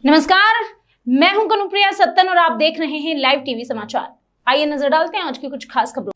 नमस्कार, मैं हूं कनुप्रिया सत्तन और आप देख रहे हैं लाइव टीवी समाचार। आइए नजर डालते हैं आज की कुछ खास खबरों।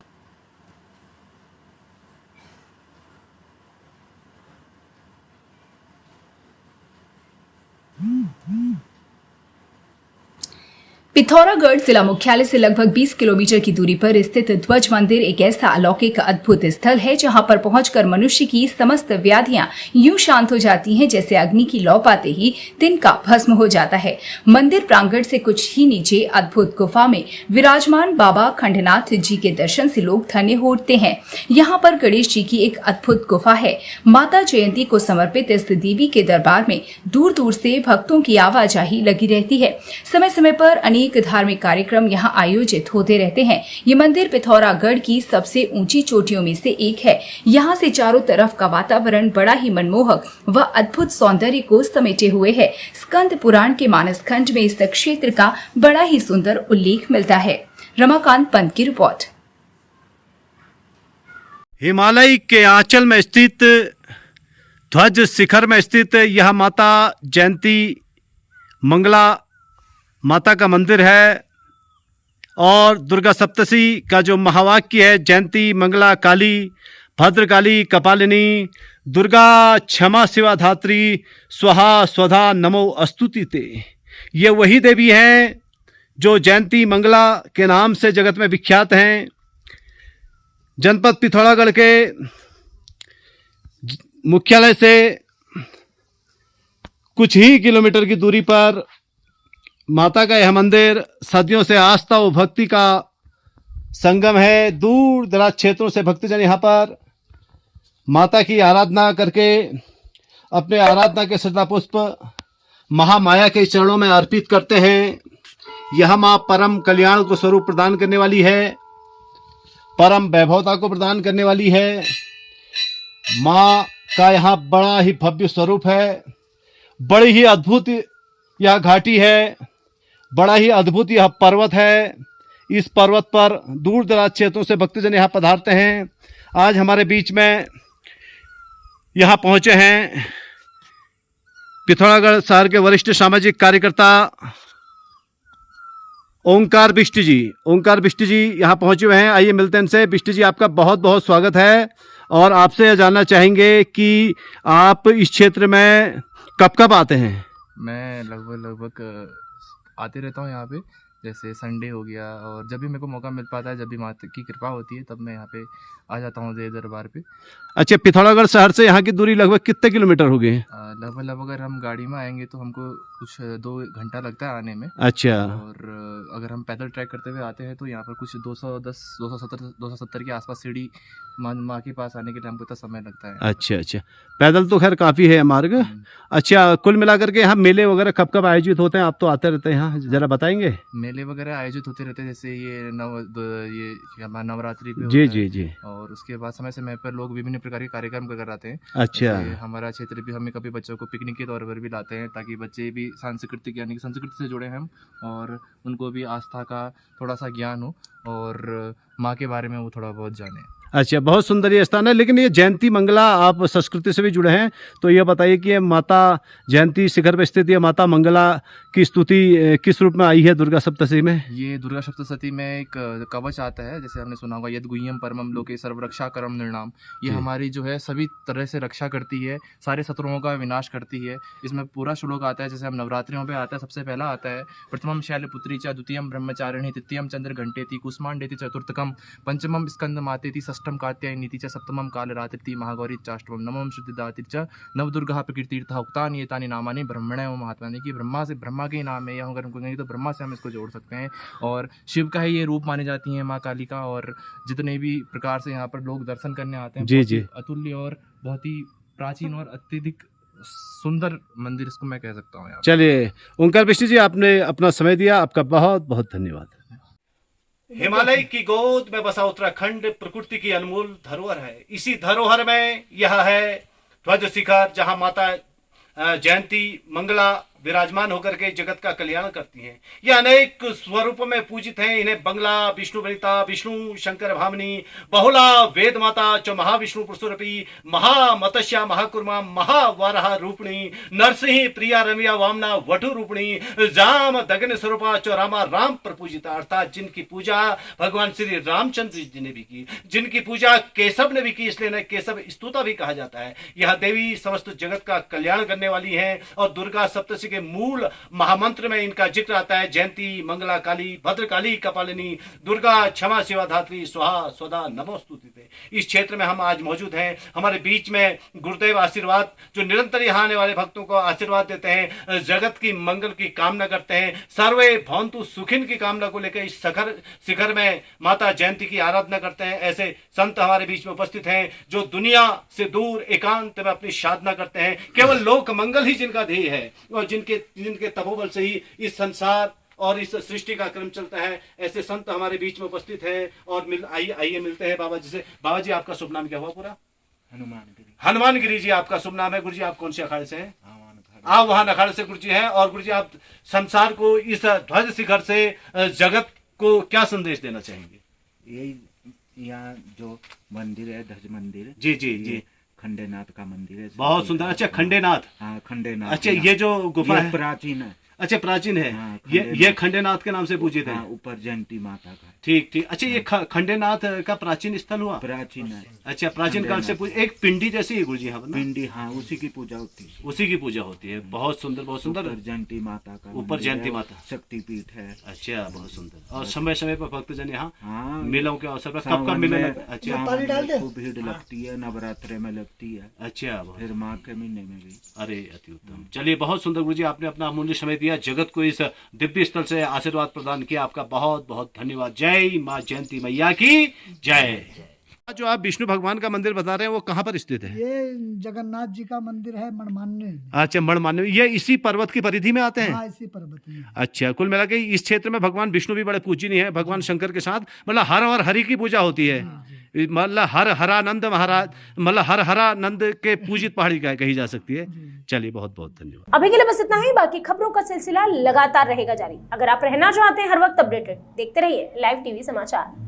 पिथौरागढ़ जिला मुख्यालय से लगभग 20 किलोमीटर की दूरी पर स्थित ध्वज मंदिर एक ऐसा अलौकिक अद्भुत स्थल है जहां पर पहुंचकर मनुष्य की समस्त व्याधियां यूं शांत हो जाती हैं जैसे अग्नि की लौ पाते ही तिनका भस्म हो जाता है। मंदिर प्रांगण से कुछ ही नीचे अद्भुत गुफा में विराजमान बाबा खंडनाथ जी के दर्शन से लोग धन्य हो उठते हैं। यहाँ पर गणेश जी की एक अद्भुत गुफा है। माता जयंती को समर्पित इस देवी के दरबार में दूर दूर से भक्तों की आवाजाही लगी रहती है। समय समय पर अनेक धार्मिक कार्यक्रम यहाँ आयोजित होते रहते हैं। ये मंदिर पिथौरागढ़ की सबसे ऊंची चोटियों में से एक है। यहाँ से चारों तरफ का वातावरण बड़ा ही मनमोहक व अद्भुत सौंदर्य को समेटे हुए है। स्कंद पुराण के मानस खंड में इस क्षेत्र का बड़ा ही सुंदर उल्लेख मिलता है। रमाकांत पंत की रिपोर्ट। हिमालय के आंचल में स्थित ध्वज शिखर में स्थित यह माता जयंती मंगला माता का मंदिर है और दुर्गा सप्तशी का जो महावाक्य है, जयंती मंगला काली भद्रकाली कपालिनी दुर्गा क्षमा शिवा धात्री स्वाहा स्वधा नमो अस्तुति ते, ये वही देवी हैं जो जयंती मंगला के नाम से जगत में विख्यात हैं। जनपद पिथौरागढ़ के मुख्यालय से कुछ ही किलोमीटर की दूरी पर माता का यह मंदिर सदियों से आस्था और भक्ति का संगम है। दूर दराज क्षेत्रों से भक्तजन यहाँ पर माता की आराधना करके अपने आराधना के श्रद्धा पुष्प महामाया के चरणों में अर्पित करते हैं। यह माँ परम कल्याण को स्वरूप प्रदान करने वाली है, परम वैभवता को प्रदान करने वाली है। माँ का यहाँ बड़ा ही भव्य स्वरूप है, बड़ी ही अद्भुत यह घाटी है, बड़ा ही अद्भुत यह पर्वत है। इस पर्वत पर दूर दराज क्षेत्रों से भक्तजन यहाँ पधारते हैं। आज हमारे बीच में यहाँ पहुँचे हैं पिथौरागढ़ शहर के वरिष्ठ सामाजिक कार्यकर्ता ओंकार बिष्ट जी। ओंकार बिष्ट जी यहाँ पहुँचे हुए हैं। आइए मिलते हैं इनसे। बिष्ट जी, आपका बहुत बहुत स्वागत है और आपसे यह जानना चाहेंगे कि आप इस क्षेत्र में कब कब आते हैं? मैं लगभग आते रहता हूँ यहाँ पे, जैसे संडे हो गया और जब भी मेरे को मौका मिल पाता है, जब भी माता की कृपा होती है तब मैं यहाँ पे आ जाता हूँ देव दरबार पे। अच्छा, पिथौरागढ़ शहर से यहाँ की दूरी लगभग कितने किलोमीटर होगी? लगभग अगर हम गाड़ी में आएंगे तो हमको कुछ 2 घंटा लगता है आने में। अच्छा। और अगर हम पैदल ट्रैक करते हुए आते हैं तो यहाँ पर कुछ 270 के आसपास सीढ़ी माँ के पास आने के लिए हमको इतना समय लगता है। अच्छा अच्छा, पैदल तो खैर काफ़ी है मार्ग। अच्छा, कुल मिलाकर के यहाँ मेले वगैरह कब कब आयोजित होते हैं? आप तो आते रहते हैं यहाँ, जरा बताएंगे। मेले वगैरह आयोजित होते रहते हैं, जैसे ये नवरात्रि पे जी होता जी है। जी। और उसके बाद समय समय पर लोग विभिन्न प्रकार के कार्यक्रम कर आते हैं। अच्छा। हमारा क्षेत्र भी, हमें कभी बच्चों को पिकनिक के तौर पर भी लाते हैं ताकि बच्चे भी सांस्कृतिक यानी कि संस्कृति से जुड़े हम और उनको भी आस्था का थोड़ा सा ज्ञान हो और माँ के बारे में वो थोड़ा बहुत जाने। अच्छा, बहुत सुंदर ये स्थान है। लेकिन ये जयंती मंगला, आप संस्कृति से भी जुड़े हैं, तो ये बताइए कि ये माता जयंती शिखर पर स्थित ये माता मंगला की स्तुति किस रूप में आई है दुर्गा सप्तशती में? ये दुर्गा सप्तशती में एक कवच आता है, जैसे हमने सुना होगा, यद गुह्यम परमम लोके सर्वरक्षा करम निर्णाम। ये हमारी जो है सभी तरह से रक्षा करती है, सारे शत्रुओं का विनाश करती है। इसमें पूरा श्लोक आता है, जैसे हम नवरात्रियों पे आता है, सबसे पहला आता है प्रथमम शैलपुत्री च द्वितीयम ब्रह्मचारिणी तृतीयम चंद्र घंटेति कुष्मांडेति चतुर्थकम पंचमम स्कंद मातेति षष्ठम कात्यायनीति च सप्तमम कालरात्रिति महागौरी चाष्टमम नवम शुद्धिदात्री च नवदुर्गा प्रकृतिर्था उक्तानि एतानि नामानि ब्रह्मणे व महात्मानि। की ब्रह्मा के नाम है, या अगर हमको कहेंगे तो ब्रह्मा से हम इसको जोड़ सकते हैं। और शिव का ही ये रूप माने जाती है माँ काली का। और जितने भी प्रकार से यहाँ पर लोग दर्शन करने आते हैं, जी जी, अतुल्य और बहुत ही प्राचीन और अत्यधिक सुंदर मंदिर इसको मैं कह सकता हूँ। चलिए ओंकार बिष्ट जी, आपने अपना समय दिया, आपका बहुत बहुत धन्यवाद। हिमालय की गोद में बसा उत्तराखंड प्रकृति की अनमोल धरोहर है। इसी धरोहर में यह है ध्वज शिखर, जहां माता जयंती मंगला विराजमान होकर के जगत का कल्याण करती हैं। ये अनेक स्वरूपों में पूजित हैं। इन्हें बंगला विष्णु वनिता, विष्णु शंकर भामिनी, बहुला वेद माता च महाविष्णु पुरुषरूपी, महामतस्या महाकुर्मा महावाराह रूपिणी, नरसिंह प्रिया रमिया वामना वटु रूपिणी, जाम दगन स्वरूपा च रामा राम प्रपूजिता, अर्थात जिनकी पूजा भगवान श्री रामचंद्र जी ने भी की, जिनकी पूजा केशव ने भी की, इसलिए इन्हें केशव स्तुता भी कहा जाता है। यह देवी समस्त जगत का कल्याण करने वाली है और दुर्गा सप्तशती के मूल महामंत्र में इनका जिक्र आता है। जयंती, मंगला काली, भद्रकाली, कपालिनी, दुर्गा क्षमा शिवा धात्री, स्वाहा स्वदा नमोस्तुते। इस क्षेत्र में हम आज मौजूद हैं। हमारे बीच में गुरुदेव आशीर्वाद जो निरंतर यहाँ आने वाले भक्तों को आशीर्वाद देते हैं, जगत की मंगल की कामना करते हैं, सर्वे भवन्तु सुखिन की कामना को लेकर इस शिखर में माता जयंती की आराधना करते हैं। ऐसे संत हमारे बीच में उपस्थित हैं जो दुनिया से दूर एकांत में अपनी साधना करते हैं। केवल लोक मंगल ही जिनका ध्येय है और जिनके तपोबल से ही इस संसार और इस सृष्टि का क्रम चलता है। ऐसे संत हमारे बीच में उपस्थित हैं और आइए मिलते हैं बाबा जी से। बाबा जी, आपका शुभ नाम क्या हुआ पूरा? हनुमान गिरी जी आपका शुभ नाम है। गुरु जी, आप कौन से अखाड़े से हैं? आप वहां अखाड़े से गुरु जी हैं। और गुरु जी, आप संसार को इस ध्वज शिखर से जगत को क्या संदेश देना चाहेंगे? यही यहाँ जो मंदिर है, ध्वज मंदिर, जी जी जी, खंडेनाथ का मंदिर है। बहुत सुंदर। अच्छा, खंडेनाथ। हाँ, खंडेनाथ। अच्छा, ये जो गुफा है प्राचीन है। अच्छा, प्राचीन है। हाँ, ये खंडेनाथ के नाम से पूजित है। हाँ, ऊपर जयंती माता का। ठीक ठीक। अच्छा, ये खंडेनाथ का प्राचीन स्थल हुआ? प्राचीन है। अच्छा, प्राचीन काल से एक पिंडी जैसी है गुरु जी यहाँ पर ना? पिंडी, हाँ, उसी की पूजा होती है। उसी की पूजा होती है। बहुत सुंदर, बहुत सुंदर। ऊपर जयंती माता का, ऊपर जयंती माता, शक्तिपीठ है। अच्छा, बहुत सुंदर। और समय समय पर भक्तजन यहाँ हाँ, मेलों के अवसर पर कब कब मेले लगते? अच्छा, खूब भीड़ लगती है, नवरात्रे में लगती है। अच्छा, फिर माघ के महीने में भी। अरे अति उत्तम। चलिए, बहुत सुंदर गुरु जी, आपने अपना अमूल्य समय दिया, जगत को इस दिव्य स्थल से आशीर्वाद प्रदान किया। आपका बहुत बहुत धन्यवाद। जय माँ जयंती मैया की जय। जो आप विष्णु भगवान का मंदिर बता रहे हैं वो कहाँ पर स्थित है? ये जगन्नाथ जी का मंदिर है मणमान्य में। अच्छा, मणमान्य। ये इसी पर्वत की परिधि में आते हैं? हाँ, इसी पर्वत में। अच्छा, कुल मिला के इस क्षेत्र में भगवान विष्णु भी बड़े पूजनीय है। भगवान शंकर के साथ मतलब हर और हरि की पूजा होती है। मतलब हर हरानंद महाराज, मतलब हर हरानंद के पूजित पहाड़ी कही जा सकती है। चलिए, बहुत बहुत धन्यवाद। अभी के लिए बस इतना ही। बाकी खबरों का सिलसिला लगातार रहेगा जारी। अगर आप रहना चाहते हैं हर वक्त अपडेटेड, देखते रहिए लाइव टीवी समाचार।